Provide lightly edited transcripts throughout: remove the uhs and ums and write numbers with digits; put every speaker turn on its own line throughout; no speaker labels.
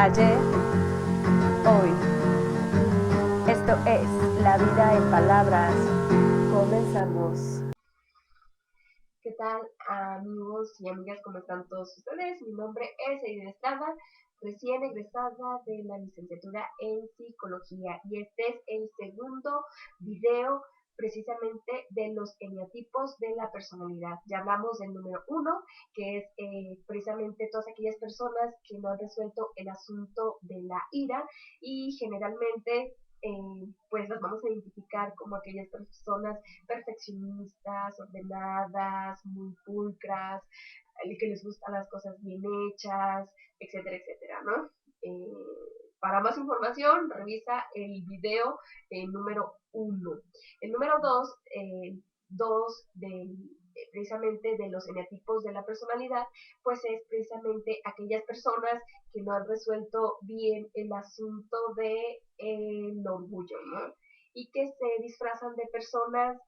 ayer, hoy. Esto es La Vida en Palabras. Comenzamos.
¿Qué tal, amigos y amigas? ¿Cómo están todos ustedes? Mi nombre es Aiden Estrada, recién egresada de la licenciatura en Psicología, y este es el segundo video precisamente de los eneatipos de la personalidad. Ya hablamos del número 1, que es precisamente todas aquellas personas que no han resuelto el asunto de la ira, y generalmente pues las vamos a identificar como aquellas personas perfeccionistas, ordenadas, muy pulcras, que les gustan las cosas bien hechas, etcétera, etcétera, ¿no? Para más información, revisa el video número 1. El número 2, precisamente de los eneatipos de la personalidad, pues es precisamente aquellas personas que no han resuelto bien el asunto de el orgullo, ¿no? Y que se disfrazan de personas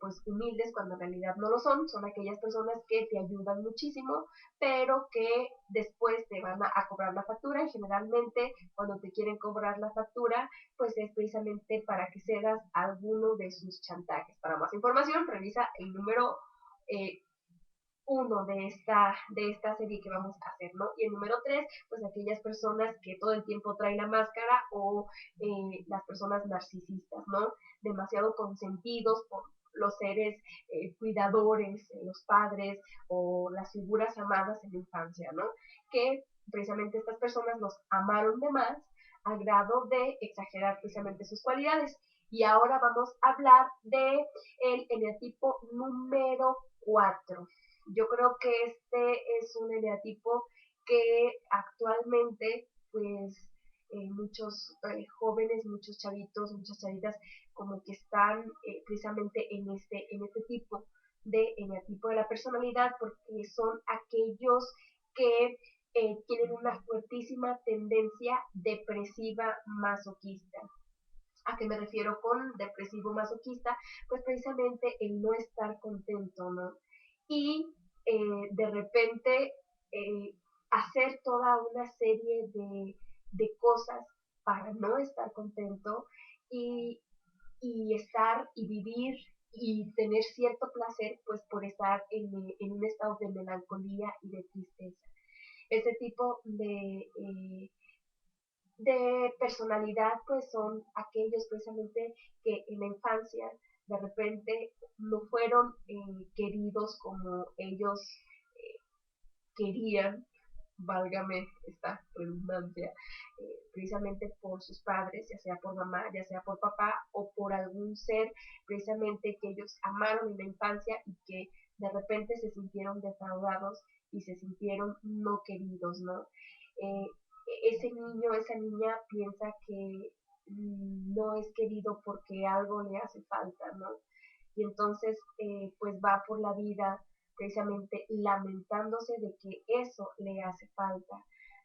pues humildes cuando en realidad no lo son. Son aquellas personas que te ayudan muchísimo, pero que después te van a cobrar la factura, y generalmente cuando te quieren cobrar la factura pues es precisamente para que cedas alguno de sus chantajes. Para más información revisa el número eh, uno de esta serie que vamos a hacer, ¿no? Y el número 3, pues aquellas personas que todo el tiempo traen la máscara, o las personas narcisistas, ¿no? Demasiado consentidos por los seres cuidadores, los padres o las figuras amadas en la infancia, ¿no? Que precisamente estas personas los amaron de más a grado de exagerar precisamente sus cualidades. Y ahora vamos a hablar de el eneatipo número 4. Yo creo que este es un eneatipo que actualmente, pues, muchos jóvenes, muchos chavitos, muchas chavitas, como que están precisamente en este tipo de eneatipo de la personalidad, porque son aquellos que tienen una fuertísima tendencia depresiva masoquista. ¿A qué me refiero con depresivo masoquista? Pues precisamente el no estar contento, ¿no? Y de repente eh, hacer toda una serie de cosas para no estar contento, y, y estar y vivir y tener cierto placer, pues por estar en un estado de melancolía y de tristeza. Ese tipo de personalidad, pues son aquellos precisamente que en la infancia de repente no fueron queridos como ellos querían, válgame esta redundancia, precisamente por sus padres, ya sea por mamá, ya sea por papá, o por algún ser precisamente que ellos amaron en la infancia y que de repente se sintieron defraudados y se sintieron no queridos, ¿no? Eh, Ese niño, esa niña piensa que no es querido porque algo le hace falta, ¿no? Y entonces pues va por la vida precisamente lamentándose de que eso le hace falta,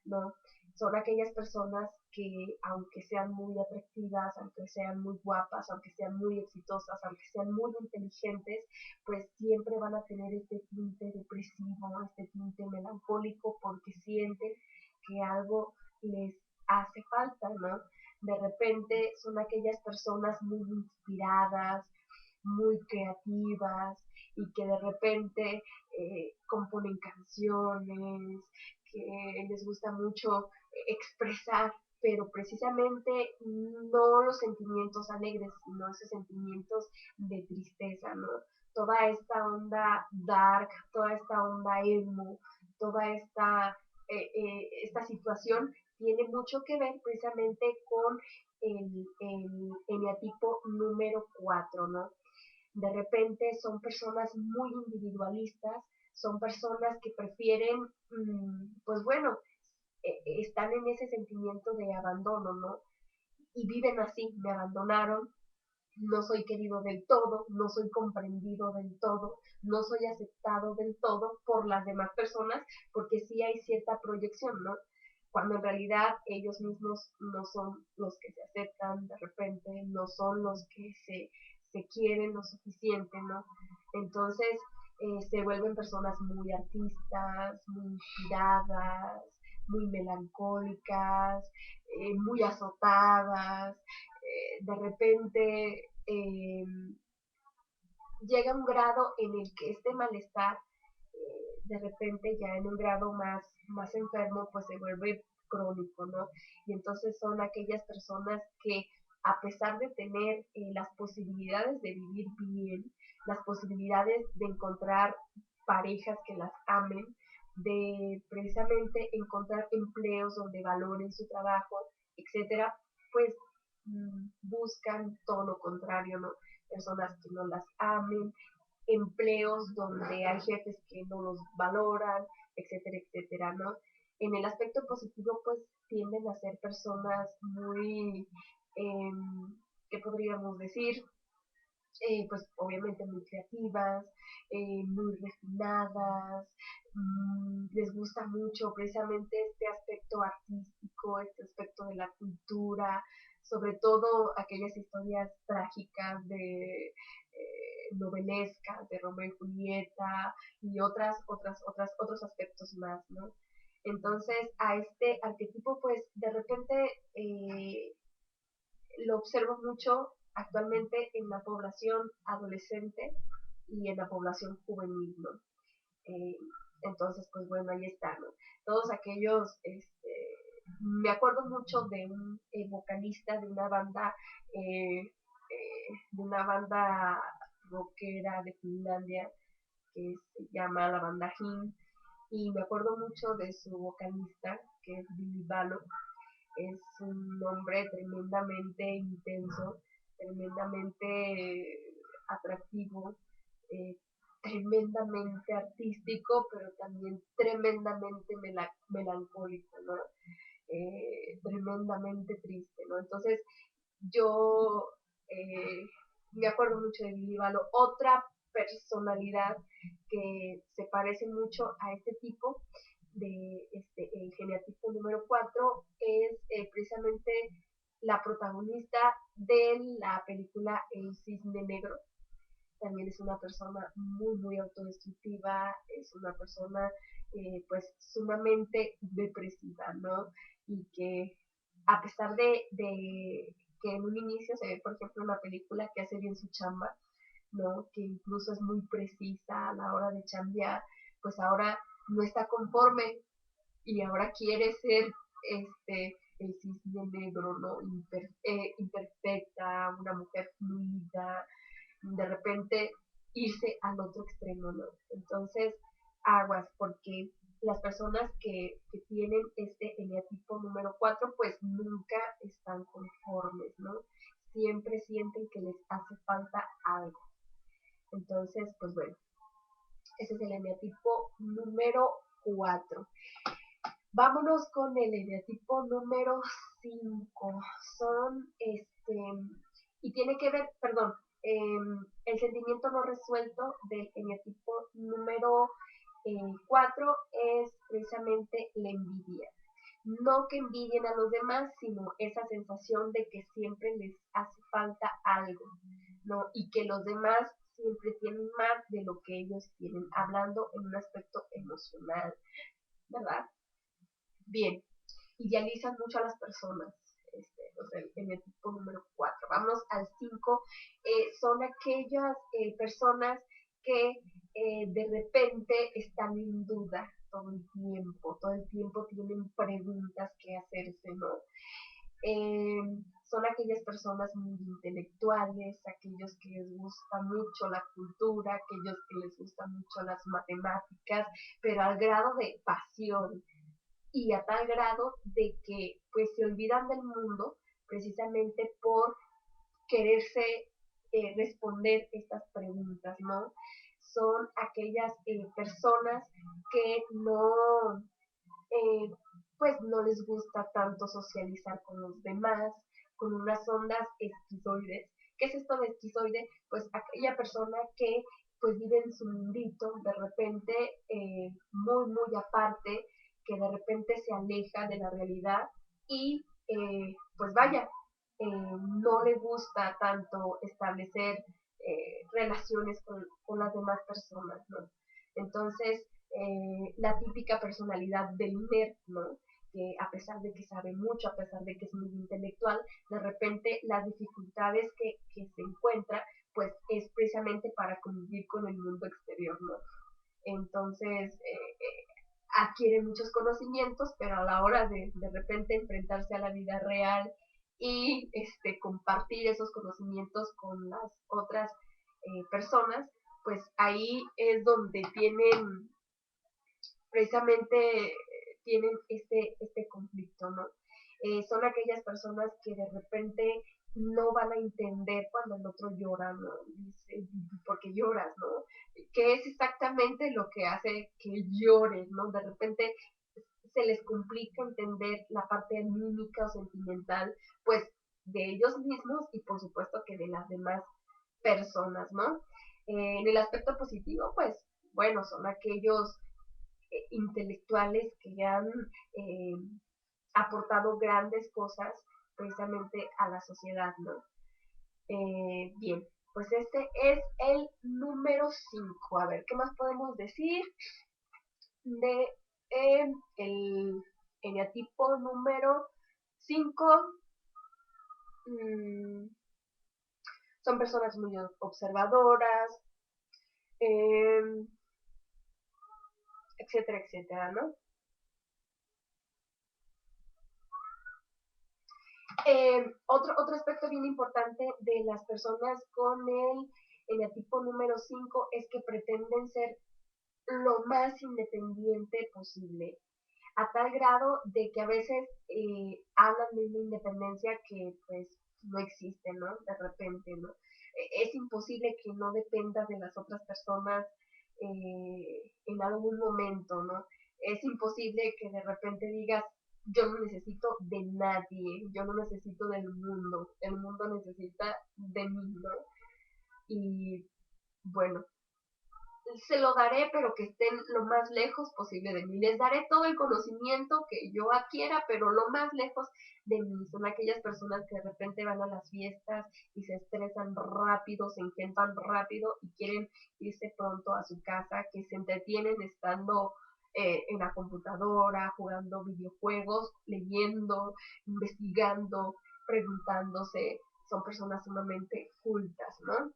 ¿no? Son aquellas personas que, aunque sean muy atractivas, aunque sean muy guapas, aunque sean muy exitosas, aunque sean muy inteligentes, pues siempre van a tener este tinte depresivo, este tinte melancólico, porque sienten que algo les hace falta, ¿no? De repente son aquellas personas muy inspiradas, muy creativas, y que de repente componen canciones, que les gusta mucho expresar, pero precisamente no los sentimientos alegres, sino esos sentimientos de tristeza, ¿no? Toda esta onda dark, toda esta onda emo, toda esta situación tiene mucho que ver precisamente con el eneatipo número 4, ¿no? De repente son personas muy individualistas, son personas que prefieren, pues bueno, están en ese sentimiento de abandono, ¿no? Y viven así: me abandonaron, no soy querido del todo, no soy comprendido del todo, no soy aceptado del todo por las demás personas, porque sí hay cierta proyección, ¿no? Cuando en realidad ellos mismos no son los que se aceptan, de repente no son los que se quieren lo suficiente, ¿no? Entonces se vuelven personas muy artistas, muy inspiradas, muy melancólicas, muy azotadas, de repente llega un grado en el que este malestar, de repente ya en un grado más enfermo, pues se vuelve crónico, ¿no? Y entonces son aquellas personas que a pesar de tener las posibilidades de vivir bien, las posibilidades de encontrar parejas que las amen, de precisamente encontrar empleos donde valoren su trabajo, etcétera, pues buscan todo lo contrario, ¿no? Personas que no las amen, empleos donde hay jefes que no los valoran, etcétera, etcétera, ¿no? En el aspecto positivo, pues tienden a ser personas muy, eh, ¿qué podríamos decir? Pues obviamente muy creativas, muy refinadas, les gusta mucho precisamente este aspecto artístico, este aspecto de la cultura, sobre todo aquellas historias trágicas de novelescas de Romeo y Julieta y otros aspectos más, ¿no? Entonces, a este arquetipo, pues, de repente lo observo mucho actualmente en la población adolescente y en la población juvenil, ¿no? Eh, entonces, pues bueno, ahí está, ¿no? Todos aquellos, me acuerdo mucho de un vocalista de una banda rockera de Finlandia que se llama la banda Him, y me acuerdo mucho de su vocalista, que es Billy Balo. Es un hombre tremendamente intenso, tremendamente atractivo, eh, tremendamente artístico, pero también tremendamente melancólico, ¿no? Tremendamente triste, ¿no? Entonces, yo me acuerdo mucho de Billy Balo. Otra personalidad que se parece mucho a este tipo de el geneatipo número 4 es precisamente la protagonista de la película El Cisne Negro. También es una persona muy, muy autodestructiva, es una persona pues sumamente depresiva, ¿no? Y que a pesar de que en un inicio se ve, por ejemplo, una película que hace bien su chamba, ¿no? Que incluso es muy precisa a la hora de chambear, pues ahora no está conforme y ahora quiere ser el cisne negro, ¿no? Imperfecta, una mujer fluida, de repente irse al otro extremo, ¿no? Entonces, aguas, porque las personas que tienen este eneatipo número 4 pues nunca están conformes, ¿no? Siempre sienten que les hace falta algo. Entonces, pues bueno, ese es el eneatipo número 4. Vámonos con el eneatipo número 5. Son y tiene que ver, perdón, el sentimiento no resuelto del eneatipo número 4 es precisamente la envidia. No que envidien a los demás, sino esa sensación de que siempre les hace falta algo, ¿no? Y que los demás siempre tienen más de lo que ellos tienen, hablando en un aspecto emocional, ¿verdad? Bien, idealizan mucho a las personas, o sea, en el tipo número 4. Vamos al 5. Son aquellas personas que de repente están en duda todo el tiempo tienen preguntas que hacerse, ¿no? Eh, Son aquellas personas muy intelectuales, aquellos que les gusta mucho la cultura, aquellos que les gusta mucho las matemáticas, pero al grado de pasión, y a tal grado de que pues se olvidan del mundo precisamente por quererse responder estas preguntas, ¿no? Son aquellas personas que no, eh, pues no les gusta tanto socializar con los demás, con unas ondas esquizoides. ¿Qué es esto de esquizoide? Pues aquella persona que pues vive en su mundito, de repente muy, muy aparte, que de repente se aleja de la realidad y pues vaya, no le gusta tanto establecer relaciones con las demás personas, ¿no? Entonces, la típica personalidad del nerd, ¿no? que a pesar de que sabe mucho, a pesar de que es muy intelectual, de repente las dificultades que se encuentra, pues es precisamente para convivir con el mundo exterior, ¿no? Entonces, adquiere muchos conocimientos, pero a la hora de repente enfrentarse a la vida real y compartir esos conocimientos con las otras personas, pues ahí es donde tienen precisamente tienen este conflicto, ¿no? Son aquellas personas que de repente no van a entender cuando el otro llora, ¿no? Dice, ¿por qué lloras, no? ¿Qué es exactamente lo que hace que llores, no? De repente se les complica entender la parte anímica o sentimental, pues, de ellos mismos y por supuesto que de las demás personas, ¿no? En el aspecto positivo, pues, bueno, son aquellos intelectuales que han eh, aportado grandes cosas precisamente a la sociedad, ¿no? Bien, pues este es el número 5. A ver, ¿qué más podemos decir de el eneatipo número 5? Mmm, son personas muy observadoras, eh, etcétera, etcétera, ¿no? Otro aspecto bien importante de las personas con el eneatipo número 5 es que pretenden ser lo más independiente posible, a tal grado de que a veces hablan de una independencia que pues no existe, ¿no? De repente, ¿no? Es imposible que no dependas de las otras personas en algún momento, ¿no? Es imposible que de repente digas, yo no necesito de nadie, yo no necesito del mundo, el mundo necesita de mí, ¿no? Y bueno, se lo daré, pero que estén lo más lejos posible de mí. Les daré todo el conocimiento que yo adquiera, pero lo más lejos de mí. Son aquellas personas que de repente van a las fiestas y se estresan rápido, se intentan rápido y quieren irse pronto a su casa, que se entretienen estando en la computadora, jugando videojuegos, leyendo, investigando, preguntándose. Son personas sumamente cultas, ¿no?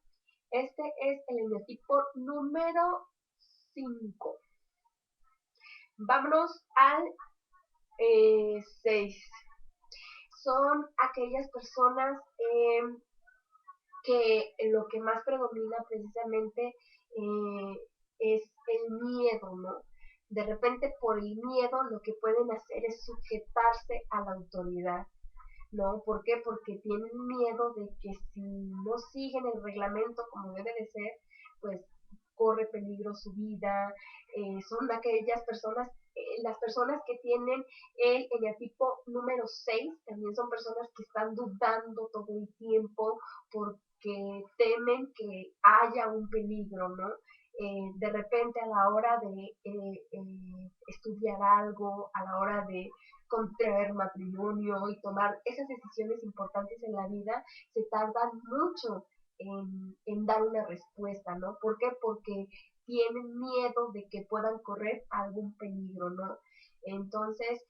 Este es el eneatipo número 5. Vámonos al 6. Son aquellas personas que lo que más predomina precisamente es el miedo, ¿no? De repente por el miedo lo que pueden hacer es sujetarse a la autoridad. ¿No? ¿Por qué? Porque tienen miedo de que si no siguen el reglamento como debe de ser, pues corre peligro su vida. Son aquellas personas, las personas que tienen el eneatipo número 6 también son personas que están dudando todo el tiempo porque temen que haya un peligro, ¿no? De repente a la hora de estudiar algo, a la hora de contraer matrimonio y tomar esas decisiones importantes en la vida, se tardan mucho en dar una respuesta, ¿no? ¿Por qué? Porque tienen miedo de que puedan correr algún peligro, ¿no? Entonces,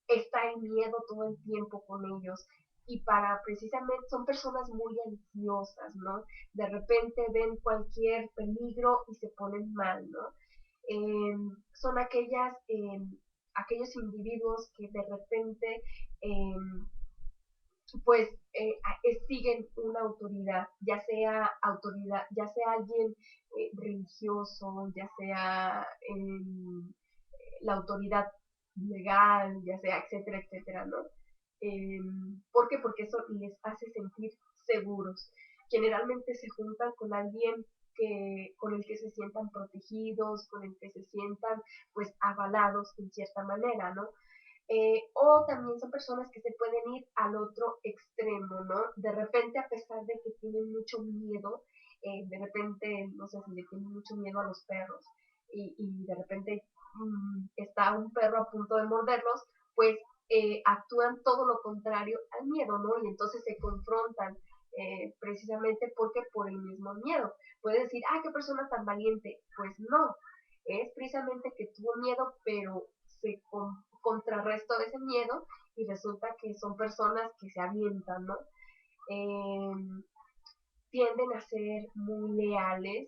está el miedo todo el tiempo con ellos. Y para precisamente, son personas muy ansiosas, ¿no? De repente ven cualquier peligro y se ponen mal, ¿no? Son aquellos individuos que de repente eh, pues siguen una autoridad, ya sea alguien religioso, ya sea la autoridad legal, ya sea, etcétera, etcétera, ¿no? ¿Por qué? Porque eso les hace sentir seguros. Generalmente se juntan con alguien con el que se sientan protegidos, con el que se sientan pues avalados en cierta manera, ¿no? O también son personas que se pueden ir al otro extremo, ¿no? De repente, a pesar de que tienen mucho miedo, de repente, no sé si le tienen mucho miedo a los perros y de repente está un perro a punto de morderlos, pues actúan todo lo contrario al miedo, ¿no? Y entonces se confrontan precisamente porque por el mismo miedo. Puede decir, ah, qué persona tan valiente. Pues no, es precisamente que tuvo miedo, pero se contrarresto de ese miedo y resulta que son personas que se avientan, ¿no? Eh, Tienden a ser muy leales,